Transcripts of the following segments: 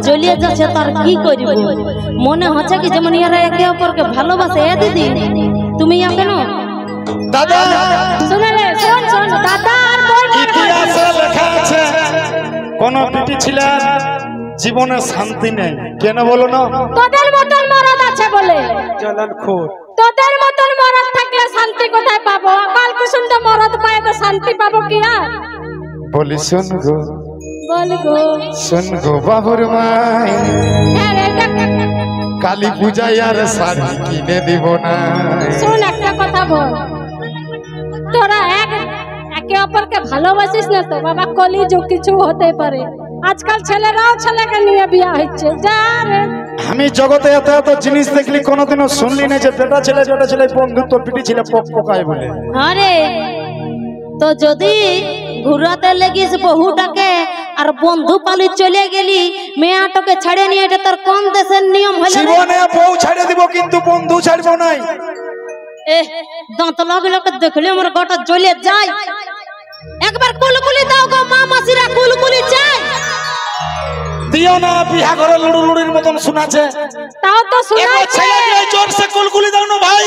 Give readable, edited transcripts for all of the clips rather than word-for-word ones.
জ্বলিয়ে যাচ্ছে তার কি করব মনে হচ্ছে কি যেমন এরা একে অপরকে ভালোবাসে। এ দিদি তুমি কেন দাদা শুনে রে শোন দাদা আর বোন ইতিহাসে লেখা আছে কোন বিটি ছিল জীবনে শান্তি নেই। কেন বলো না? তোদের মতন মরদ আছে বলে। জ্বালানখোর। তোদের মতন মরদ থাকলে শান্তি কোথায় পাবো? অকাল কুসুম তো মরদ পায় তো শান্তি পাবো কি আর? বলি শুন গো বল গো শুন গো বাবুর মাই কালী পূজায় আর শাড়ি কিনে দিব না। শুন একটা কথা বল, তোরা একে অপরকে ভালোবাসিস না তো বাবা, কলিযুগ কিছু হতে পারে। আজকাল ছেলেরাও ছেলেকে নিয়ে বিয়া হচ্ছে। যা রে আমি জগতে এত এত জিনিস দেখলি কোনোদিনও শুনলি না যে বেটা ছেলে বন্ধুত্ব পিটি ছেলে পকায় বলে। আরে তো যদি ঘুরাতে লেগিস বহুটাকে আর বন্ধু পালি চলে গেলি মেয়েটাকে ছেড়ে নিয়ে, এটা তোর কোন দেশের নিয়ম হলো? জীবনে বউ ছেড়ে দিব কিন্তু বন্ধু ছাড়বো নাই। দাঁত লাগলোকে দেখলে আমার গটা জ্বলে যায়। একবার কুলকুলি দাও গো মা মাসিরা, কুলকুলি চাই। দিও না, বিয়া ঘরে লুড়ুলুড়ির মতন শোনাছে। তাও তো শোনাচ্ছে। ছেলে দিয়ে জোরসে কুলকুলি দাও না ভাই।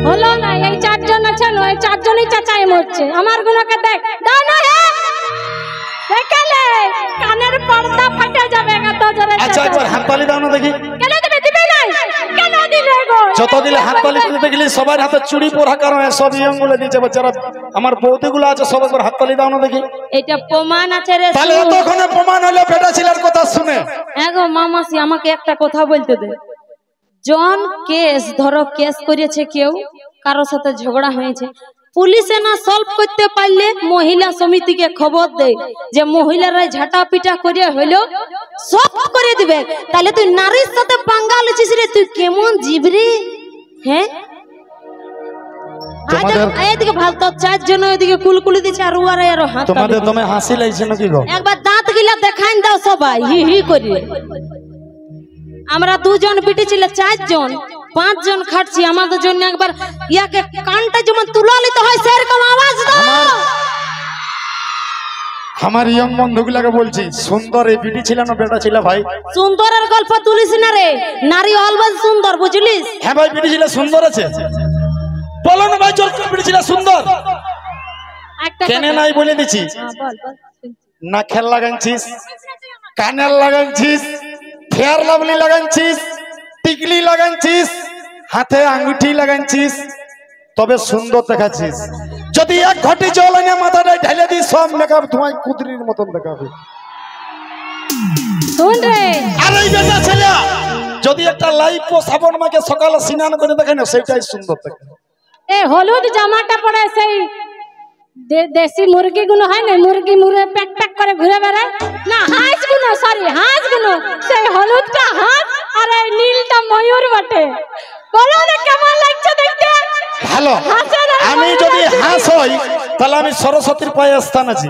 হলো না, এই চারজন আছে না, এই চারজনই চাচাই মরছে। আমার গুলোকে দেখ দাও না, হে দেখলে কানের পর্দা ফাটে যাবে এত জোরে। আচ্ছা একবার হাততালি দাও না দেখি। কেন দিবে নাই? কেন দিলে গো? যত দিলে হাততালি দিতে গেলি সবার হাতে চুড়ি পরা কারণে সব ইয়ংগুলো দিয়েছে। যারা আমার বৌদিগুলো আছে সব একবার হাততালি দাও না দেখি। এটা প্রমাণ আছে রে। তাহলে এতক্ষণে প্রমাণ হলো বেটা ছেলের কথা শুনে। হ্যাঁ গো মামাসি, আমাকে একটা কথা বলতে দে। জন কেস ধরো, কেস করেছে কেউ, কারোর সাথে ঝগড়া হয়েছে, পুলিশে না সলভ করতে পারলে মহিলা সমিতিকে খবর দেয় যে মহিলারা ঝাঁটা পিটা করে হইলো সলভ করে দিবে। তাহলে তুই নারীর সাথে পাঙ্গা লিছিস রে, তুই কেমন জিবরি? হ্যাঁ এদিকে ভালো তো চারজন ওইদিকে কুলকুলি দিচ্ছে আর উয়ারে আরো হাত। তোমাদের তুমি হাসি লাগছে নাকি গো? একবার দাঁত গিলা দেখাই দাও সবাই হি হি করে। আমরা দুজন পিটি ছিল, চারজন পাঁচজন খাটছি আমাদের জন্য। একবার ইয়াকে কানটা যেমন তুলা নিতে হয় সেরকম আওয়াজ দাও। আমার ইয়ং বন্ধুগুলাকে বলছি, সুন্দর এই বিটি ছিল না বেটা ছিল ভাই? সুন্দরের গল্প তুলিস না রে, নারী অলওয়েজ সুন্দর, বুঝলিস? হ্যাঁ ভাই, বিটি ছিল সুন্দর আছে। বলো না ভাই, জোর করে বিটি ছিল সুন্দর। কেনে নাই বলে দিছি। নাকের লাগাইছিস, কানের লাগাইছিস, ফেয়ার লাভলি লাগাইছিস, টিকলি লাগাইছিস, হাতে আঙ্গুঠি লাগাইছিস, তবে সুন্দর দেখাচ্ছিস। যদি এক ঘটি জল এনে মাথাটায় ঢেলে দিস সব মেকআপ ধোঁয়াই কুদরির মতন দেখাবে। শুন রে, আর এই বেটা ছেলে যদি একটা লাইফ ও সাবন মাকে সকালে স্নান করে দেখে না, সেটাই সুন্দর দেখে। এই হলুদ জামাটা পরে সেই দেশি মুরগি গুলো হয় না, মুরগি মুড়ে প্যাক প্যাক করে ঘুরে বেড়ায় না, হাঁস গুলো, সরি হাঁস গুলো, সেই হলুদটা হাঁস আর এই নীলটা ময়ূর বটে। বলো না কেমন লাগছে দেখতে? ভালো। আমি যদি হাঁস হই তাহলে আমি সরস্বতীর পায়ে স্থান আছি।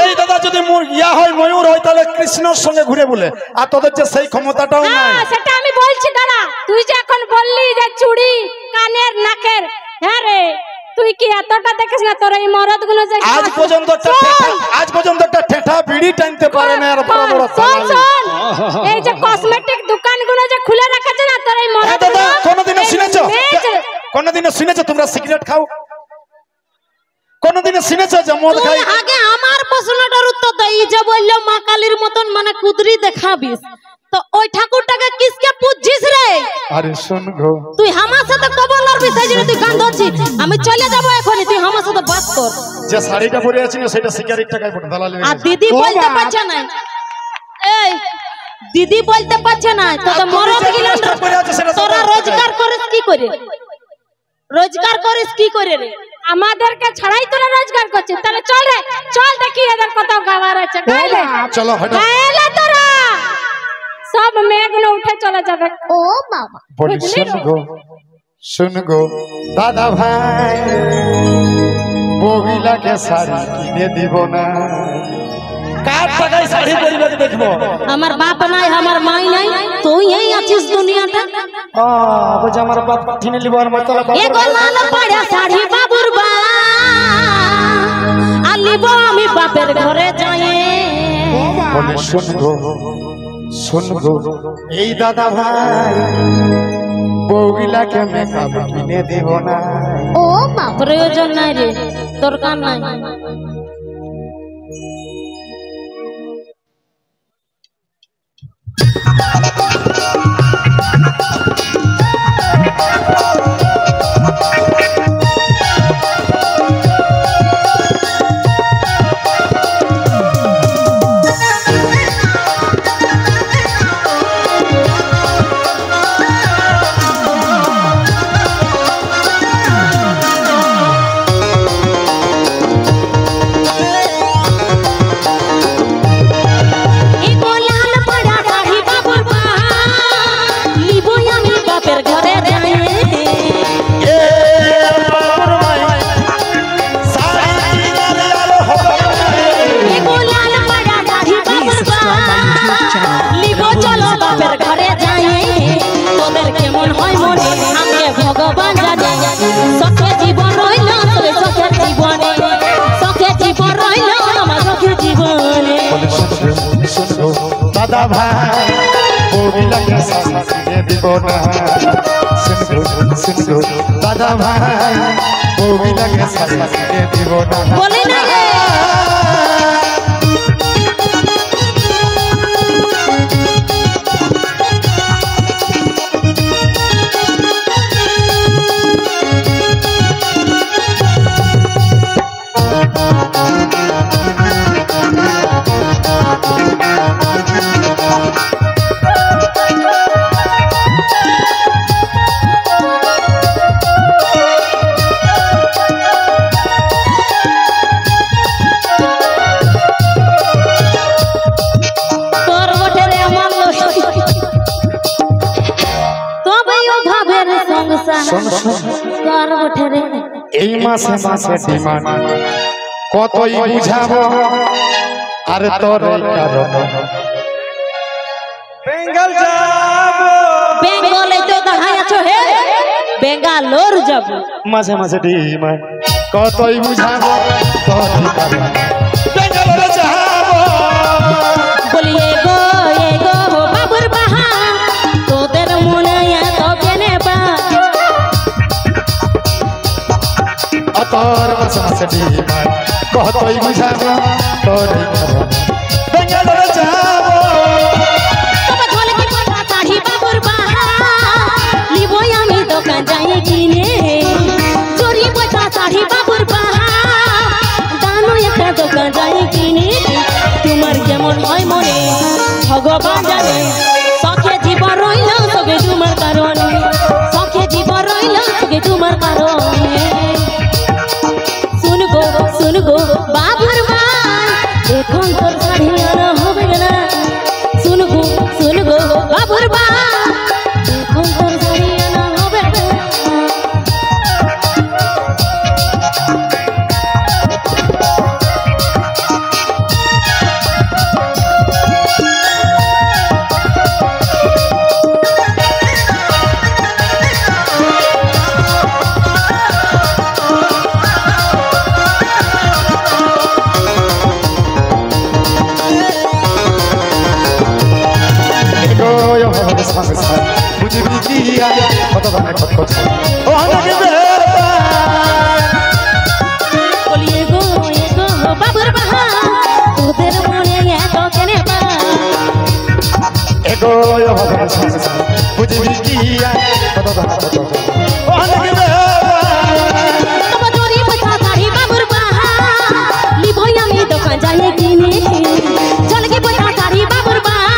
এই দাদা যদি ইয়া হয় ময়ূর হয় তাহলে কৃষ্ণর সঙ্গে ঘুরে বলে। আর তোদের যে সেই ক্ষমতাটাও নাই। সেটা আমি বলছি দাঁড়া, তুই যে এখন বললি যে চুড়ি কানের নাকের, হ্যাঁ রে তুই কি এতটা দেখিস না? তোর এই মরদ গুলো যে আজ পর্যন্ত একটা ঠেঠা বিড়ি টানতে পারে না। আর বড় বড় এই যে কসমেটিক দোকান গুলো যে খুলে রাখাছে না, তোর এই মরদ দাদা কোনদিনও শুনেছো তোমরা সিগারেট খাও? কোনদিনও শুনেছো যে মদ খাই? আগে আমার প্রশ্নটার উত্তর দে। এই যে বললো মা কালীর মতন মানে কুদরি দেখাবিস, তো ওই ঠাকুরটাকে কিসকে পূজিস রে? আরে শুন গো, তুই আমার সাথে কবলার বিষয় জেনে তুই গান ধরছিস। আমি চলে যাব এখনই, তুই আমার সাথে বাত কর। যে শাড়িটা পরে আছিস না সেটা সিগারেট টাকায় পড়ে দালালি। আর দিদি বলতে পারছে না, এই দিদি বলতে পারছে না, তোদের মরদ গিলা তোরা রোজগার করিস কি করে? রোজগার করিস কি করে রে? আমাদেরকে ছাড়াই তোরা রোজগার করছিস। তাহলে চল রে, চল দেখি এদের কত গাওয়ার আছে। গাইলে চলো হটো, গাইলে তোরা সব মেঘগুলো উঠে চলে যাবে। ও বাবা বলি শুন গো দাদা ভাই, বহিলাকে শাড়ি কিনে দিব না। কার টাকায় শাড়ি পরিবে দেখবো? আমার বাপ নাই, আমার মাই নাই, তুই এই আছিস দুনিয়াটা। বুঝ আমার বাপ কিনে লিব আর মতলা বাপ এগো লাল পাড়া শাড়ি বাবুর বা আলিব আমি বাপের ঘরে যাই। বলে শুন গো এই দাদা ভাই বউগিলাকে মেকআপ কিনে দেব না। ও মা, প্রয়োজন নাই রে, দরকার নাই। दादा भाई बउगिला के साड़ी किने देब ना। सुन गो दादा भाई बउगिला के साड़ी किने देब ना। बोले ना रे এই মাসে মাসে ডিমান্ড কতই বুঝাবো আর তোর কারণ বেঙ্গল যাব। বেঙ্গলে তো দাঁড়ায় আছো হে, বেঙ্গালোর যাব। মাসে মাসে ডিমান্ড কতই বুঝাবো তোর কারণ বেঙ্গালোর যাব। বলি এগো বাবুর বাহা তোদের মনে এত কেনে বা তোর মাসে মাসে ডিমান্ড কতই বুঝাবো তোর কারণ বেঙ্গালোর যাব। দোকান যাই কিনে চোরি পয়সা শাড়ি বাবুর বাহা দানো একটা দোকান যাই কিনে। তোমার কেমন হয় মনে ভগবান জানে, শখে জীবন রইল সবে তোমার কারণে, শখে জীবন রইল সবে তোমার কারণে। শুন গো বাবুর ভাই এখন তোর শাড়ি আনা হবে না। শুন গো বাবুর ভাই এখন তোর শাড়ি আনা হবে না। বুঝবি কি কত গানে কত কথা অনেক বলি এগো বাবুর বাহা তোদের মনে এত কেনে বা এগো বুঝবি কি কত গানে কত অনেক চোরি পয়সা শাড়ি বাবুর বাহা লিবই আমি দোকান যাই কিনে। চলকে পয়সা শাড়ি বাবুর বাহা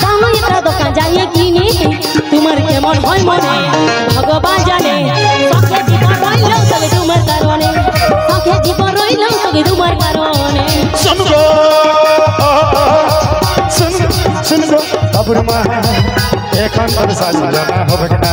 দানো একটা দোকান যাই কিনে। তোমার কেমন হয় মনে ভগবান জানে, শখে জীবন রইল তবে তোমার কারণে, শখে জীবন রইল তবে তোমার কারণে। শুন গো বাবুর মা এখন তোর শাড়ি জানা হবে না।